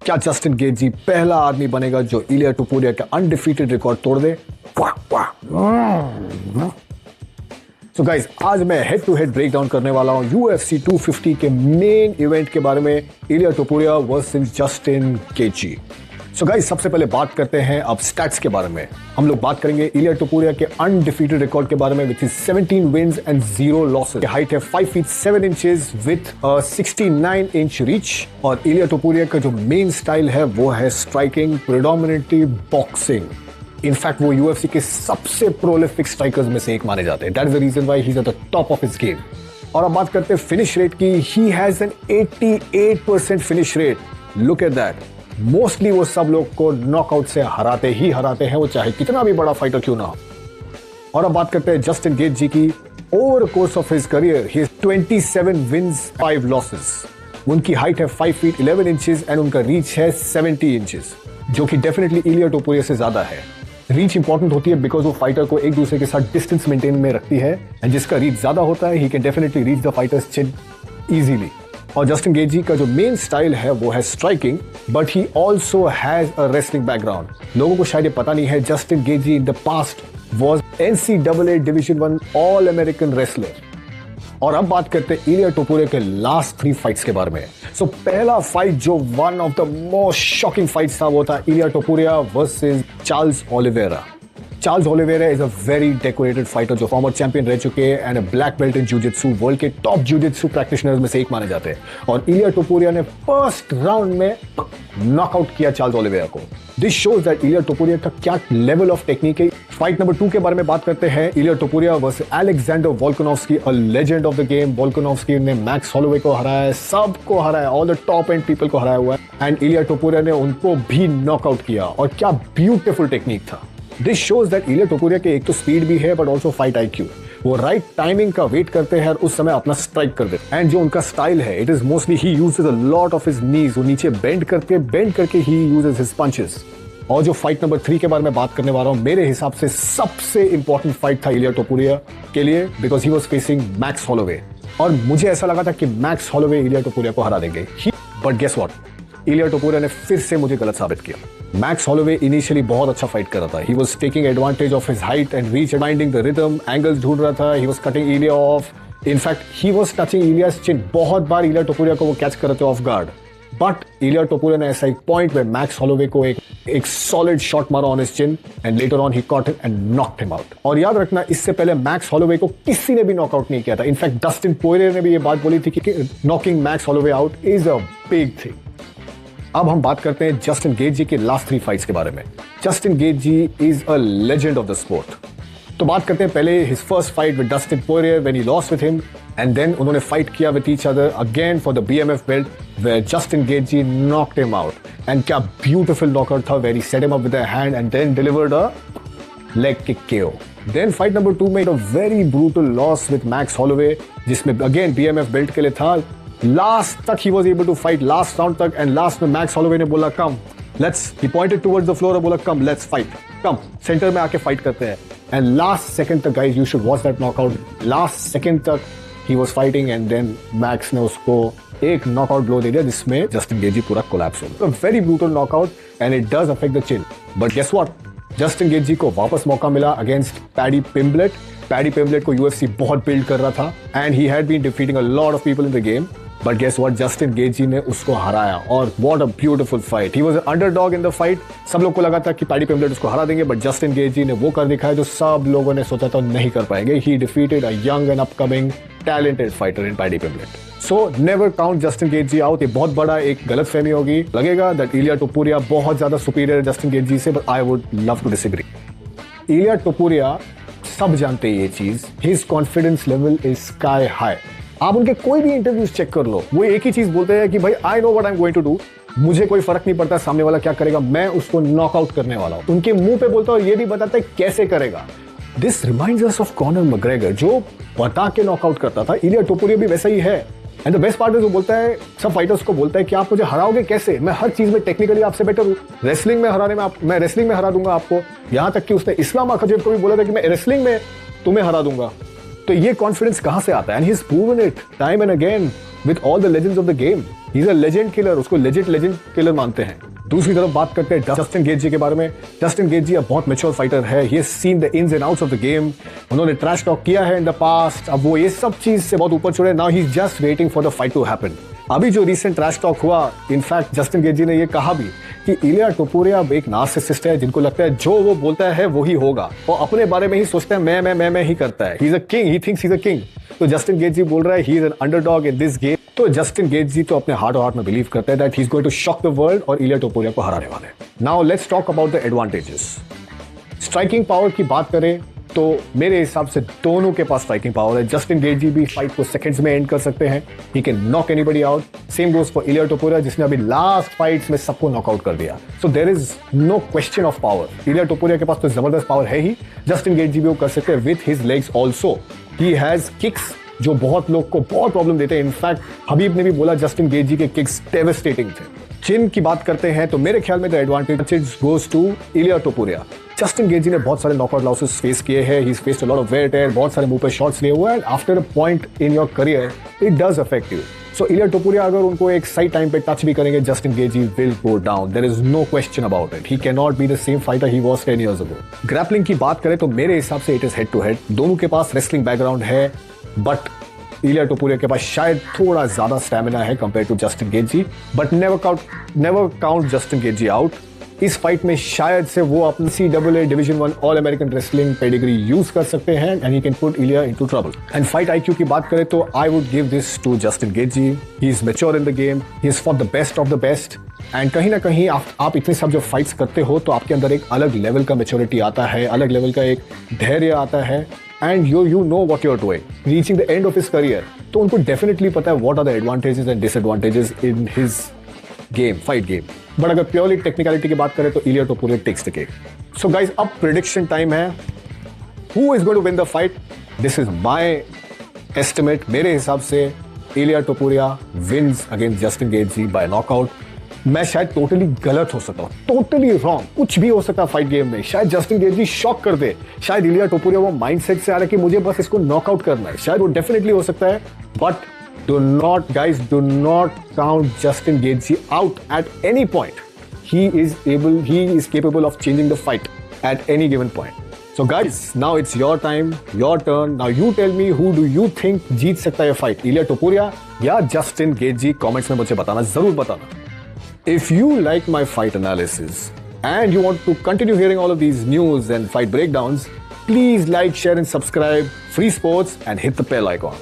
क्या जस्टिन गेटजी पहला आदमी बनेगा जो इलिया टोपुरिया का अनडिफीटेड रिकॉर्ड तोड़ दे? सो गाइस, आज मैं head to head break down करने वाला हूं UFC 250 के मेन इवेंट के बारे में, Ilia Topuria versus Justin Gaethje. So guys, सबसे पहले बात करते हैं अब स्टैट्स के बारे में। हम लोग बात करेंगे इलिया टोपुरिया के अनडिफीटेड रिकॉर्ड के बारे में with 17 wins and 0 losses. Height है 5 feet 7 inches with 69 inch reach. और इलिया टोपुरिया का जो मेन स्टाइल है वो है स्ट्राइकिंग, प्रेडोमिनेटली बॉक्सिंग। इनफैक्ट वो UFC के सबसे प्रोलिफिक स्ट्राइकर्स में से एक माने जाते हैं। That is the reason why he is at the top of his game. और अब बात करते हैं फिनिश रेट की। He has an 88% finish rate. Look at that. Mostly वो सब लोग को नॉकआउट से हराते हैं, वो चाहे कितना भी बड़ा फाइटर क्यों ना हो। और अब बात करते हैं जस्टिन गेटजी की। Over course of his career he 27 wins 5 losses. उनकी हाइट है 5 फीट 11 इंचेस एंड उनका रीच है 70 इंचेस, जो कि डेफिनेटली इलिया टोपुरिया से ज्यादा है। रीच इंपॉर्टेंट होती है बिकॉज वो फाइटर को एक दूसरे के साथ डिस्टेंस मेंटेन में रखती है, एंड जिसका रीच ज्यादा होता है he can definitely reach the fighters chin easily. और जस्टिन गेटजी का जो मेन स्टाइल है वो है striking, but he also has a wrestling background. लोगों को शायद ये पता नहीं है, Justin Gaethje in the past was NCAA division 1 all American wrestler. और अब बात करते हैं इलिया टोपुरिया के लास्ट 3 फाइट्स के बारे में। सो पहला फाइट जो one of the most shocking fights था वो था Ilia Topuria versus Charles Oliveira. Charles Oliveira is a very decorated fighter जो फॉर्मर चैंपियन रह चुके हैं and a black belt in जिu-jitsu। वर्ल्ड के टॉप जिu-jitsu प्रैक्टिशनर्स में से एक माने जाते हैं। और इलिया टोपुरिया ने फर्स्ट राउंड में नॉकआउट किया चार्ल्स ओलिवेरा को। This shows that Ilia Topuria का क्या लेवल ऑफ टेक्निक है। फाइट नंबर 2 के बारे में बात करते हैं। Ilia Topuria versus Alexander Volkanovski, a legend of the game. Volkanovski ने मैक्स हॉलोवे को हराया है, सबको हराया, all the top end people को हराया हुआ है, एंड इलिया टोपुरिया ने उनको भी नॉकआउट किया। और क्या ब्यूटीफुल टेक्निक था। This shows that Ilia Topuria के एक तो स्पीड भी है बट ऑल्सो फाइट IQ। वो राइट टाइमिंग का वेट करते हैं और उस समय अपना स्ट्राइक कर देते हैं। एंड जो उनका स्टाइल है, it is mostly he uses a lot of his knees. वो नीचे बेंड करके ही यूजेस हिज पंचेस। और जो फाइट नंबर 3 के बारे में बात करने वाला हूं, मेरे हिसाब से सबसे इंपॉर्टेंट फाइट था इलिया टोपुरिया के लिए, because he was facing max Holloway. और मुझे ऐसा लगा था कि मैक्स हॉलोवे इलिया टोपुरिया को हरा देंगे, but guess what, Iliya Topuria ने फिर से मुझे गलत साबित किया। मैक्स हॉलोवे इनिशियली बहुत अच्छा फाइट कर रहा था। He was taking advantage of his height and reach, finding the rhythm, angles ढूंढ रहा था। He was cutting Ilia off. In fact he was touching Ilia's chin. बहुत बार इलिया टोपुरिया को वो कैच कर रहे थे of guard, but Ilia Topuria ने ऐसा एक पॉइंट में मैक्स हॉलोवे को एक सॉलिड शॉट मारा on his chin and later on he cot him and knocked him out. और याद रखना, इससे पहले मैक्स हॉलोवे को किसी ने भी नॉकआउट नहीं किया था। इनफैक्ट डस्टिन पोयरियर ने भी ये बात बोली थी कि knocking max Holloway out is a big thing. अब हम बात करते हैं जस्टिन गेटजी के लास्ट 3 फाइट्स के बारे में। Justin Gaethje is a legend of the sport. तो बात करते हैं पहले his first fight with Dustin Poirier when he lost with him, and then उन्होंने फाइट किया with each other again for the BMF belt where Justin Gaethje knocked him out. And क्या beautiful knockout था, where he set him up with a hand and then delivered a leg kick KO। Then fight number 2 में a very brutal loss with Max Holloway, जिसमें again BMF belt के लिए था। Last तक ही was able to fight, last round तक, and last में Max Holloway ने बोला come let's, he pointed towards the floor और बोला come let's fight, come centre में आके फाइट करते हैं। एंड लास्ट सेकंड तक guys, you should watch that knockout. Last second तक he was fighting and then max ने उसको एक नॉकआउट ब्लो दे दिया जिसमें जस्टिन गेटजी पूरा कोलैप्स हो गया। Very brutal knockout and it does affect the chin, but guess what, Justin Gaethje को वापस मौका मिला against Paddy Pimblett. Paddy Pimblett को UFC बहुत बिल्ड कर रहा था and he had been defeating a lot of people in the game, but guess what, Justin Gaethje ने उसको हराया। और what a beautiful fight. He was underdog in the fight. सब लोग को लगा था कि पैडी पिम्बलेट उसको हरा देंगे, बट जस्टिन गेटजी ने वो कर दिखाया जो सब लोगों ने सोचा था नहीं कर पाएंगे। He defeated a young and upcoming talented fighter in Paddy Pimblett. So never count Justin Gaethje out. ये बहुत बड़ा एक गलतफहमी होगी। लगेगा दैट इलिया टोपुरिया बहुत ज्यादा सुपीरियर है जस्टिन गेटजी से, but I would love to disagree. Ilia Topuria, सब जानते हैं ये चीज, his confidence level is sky high. आप उनके कोई भी इंटरव्यूज चेक कर लो, वो एक ही चीज बोलते हैं कि भाई I know what I am going to do, मुझे कोई फर्क नहीं पड़ता सामने वाला क्या करेगा, मैं उसको नॉकआउट करने वाला हूं। उनके मुंह पे बोलता है और ये भी बताता है कैसे करेगा। This reminds us of Conor McGregor जो बता के नॉकआउट करता था। इलिया टोपुरिया भी वैसा ही है। And the best part is वो बोलता है, सब फाइटर्स को बोलता है कि आप मुझे हराओगे कैसे, मैं हर चीज में टेक्निकली आपसे बेटर हूं। रेसलिंग में हराने में मैं रेसलिंग में हरा दूंगा आपको। यहां तक कि उसने इस्लाम अखजेब को भी बोला था कि मैं रेसलिंग में तुम्हें हरा दूंगा। तो ये कॉन्फिडेंस कहां से आता है? And he has proven it time and again with all the legends of the game. He is a legend killer, उसको लेजेंड किलर मानते हैं। दूसरी तरफ बात करते हैं जस्टिन गेटजी के बारे में। जस्टिन गेटजी अब बहुत मैच्योर फाइटर है, he has seen the ins and outs of the game, उन्होंने ट्रैश टॉक किया है इन द पास्ट, अब वो ये सब चीज से बहुत ऊपर चढ़े, now he is just waiting for the fight to happen. अभी जो रिसेंट ट्रैश टॉक हुआ, इनफैक्ट जस्टिन गेटजी ने ये कहा भी कि इलिया टोपुरिया एक नार्सिसिस्ट है, जिनको लगता है जो वो बोलता है वो ही होगा, और अपने बारे में ही सोचता है मैं ही करता है, he is a king, he thinks he is a king. तो जस्टिन गेटजी बोल रहा है he is an underdog in this game. तो जस्टिन गेटजी तो अपने हार्ट और हार्ट में बिलीव करता है that he is going to shock the world और इलिया टोपुरिया को हराने वाले हैं। Now let's talk about the advantages. Striking power की बात करें तो मेरे हिसाब से दोनों के पास स्ट्राइकिंग पावर है। जस्टिन गेटजी भी फाइट को सेकंड्स में एंड कर सकते हैं, he can knock anybody out. Same goes for Ilia Topuria, जिसने अभी लास्ट फाइट्स में सबको नॉकआउट कर दिया। So there is no question of power. Ilia Topuria के पास तो जबरदस्त पावर है ही, जस्टिन गेटजी भी वो कर सकते हैं with his legs also. He has kicks जो बहुत लोग को बहुत प्रॉब्लम देते हैं। इनफैक्ट हबीब ने भी बोला जस्टिन गेटजी के किक्स डेवास्टेटिंग थे। चिन की बात करते हैं तो मेरे ख्याल में the advantage goes to Iliya टोपुरिया। Justin Gaethje ने बहुत सारे नॉकआउट लॉसेस फेस किए हैं, he is faced a lot of wear tear, बहुत सारे मुंह पे शॉट्स लिए हुए हैं, and after a point in your career it does affect you. So Ilia Topuria अगर उनको एक सही टाइम पे टच भी करेंगे, Justin Gaethje will go down, there is no question about it. He can not be the same fighter he was 10 years ago। Grappling की बात करें तो मेरे हिसाब से it is head to head, दोनों के पास रेसलिंग बैकग्राउंड है, बट इलिया टोपुरिया के पास शायद थोड़ा ज्यादा स्टैमिना है compare to Justin Gaethje, but never count Justin Gaethje out. इस फाइट में शायद से वो अपनी CAA division 1 all American wrestling pedigree use कर सकते हैं and he can put Ilia into trouble. And fight IQ की बात करें तो I would give this to Justin Gaethje. He is mature in the game, he is for the best of the best, and कहीं ना कहीं आप इतने सब जब फाइट्स करते हो तो आपके अंदर एक अलग लेवल का मैच्योरिटी आता है, अलग लेवल का एक धैर्य आता है, and you know what you're doing. Reaching the end of his career, तो उनको डेफिनेटली पता है what are the advantages and disadvantages in his game, fight game. But अगर प्योरली टेक्निकलिटी की बात करें तो Ilia Topuria takes the cake. So guys, अब प्रेडिक्शन टाइम है। Who is going to win the fight? This is my estimate. मेरे हिसाब से इलिया टोपुरिया wins against Justin Gaethje by knockout. मैं शायद टोटली गलत हो सकता हूँ, टोटली रॉन्ग, कुछ भी हो सकता है फाइट गेम में। शायद जस्टिन गेटजी शॉक कर दे, शायद इलिया टोपुरिया वो माइंडसेट से आ रहा है कि मुझे बस इसको नॉकआउट करना है, शायद वो डेफिनेटली हो सकता है। But do not count Justin Gaethje out at any point. He is capable of changing the fight at any given point. So guys, now it's your time, your turn. Now you tell me, who do you think जीत सकता है fight, इलिया टोपुरिया या Justin गेटजी? Comments में मुझे बताना, जरूर बताना। If you like my fight analysis and you want to continue hearing all of these news and fight breakdowns, please like, share and subscribe Free Sports and hit the bell icon.